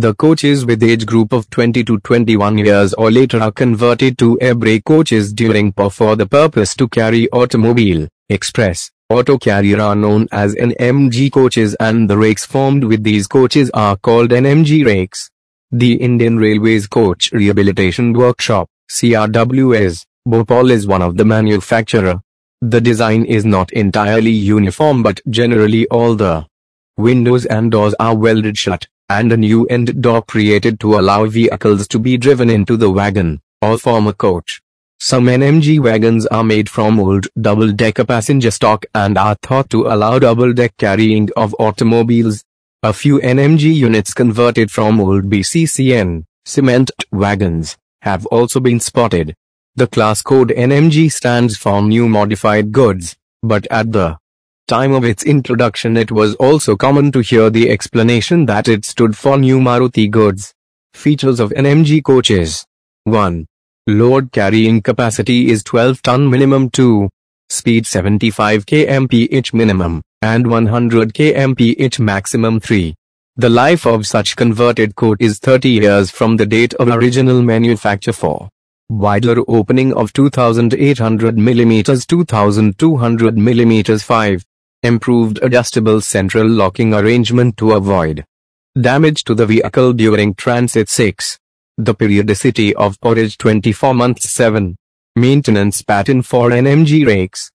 The coaches with age group of 20 to 21 years or later are converted to air brake coaches during PUR for the purpose to carry automobile, express, auto carrier are known as NMG coaches, and the rakes formed with these coaches are called NMG rakes. The Indian Railways Coach Rehabilitation Workshop, CRWS, Bhopal is one of the manufacturer. The design is not entirely uniform, but generally all the windows and doors are welded shut, and a new end door created to allow vehicles to be driven into the wagon, or form a coach. Some NMG wagons are made from old double-decker passenger stock and are thought to allow double-deck carrying of automobiles. A few NMG units converted from old BCCN, cement wagons, have also been spotted. The class code NMG stands for New Modified Goods, but at the time of its introduction it was also common to hear the explanation that it stood for New Maruti Goods. Features of NMG coaches. 1. Load carrying capacity is 12 ton minimum. 2. Speed 75 km/h minimum, and 100 km/h maximum. 3. The life of such converted coach is 30 years from the date of original manufacture. 4. Wider opening of 2800 mm 2200 mm. 5. Improved adjustable central locking arrangement to avoid damage to the vehicle during transit. 6. The periodicity of PUR is 24 months. 7. Maintenance pattern for NMG rakes.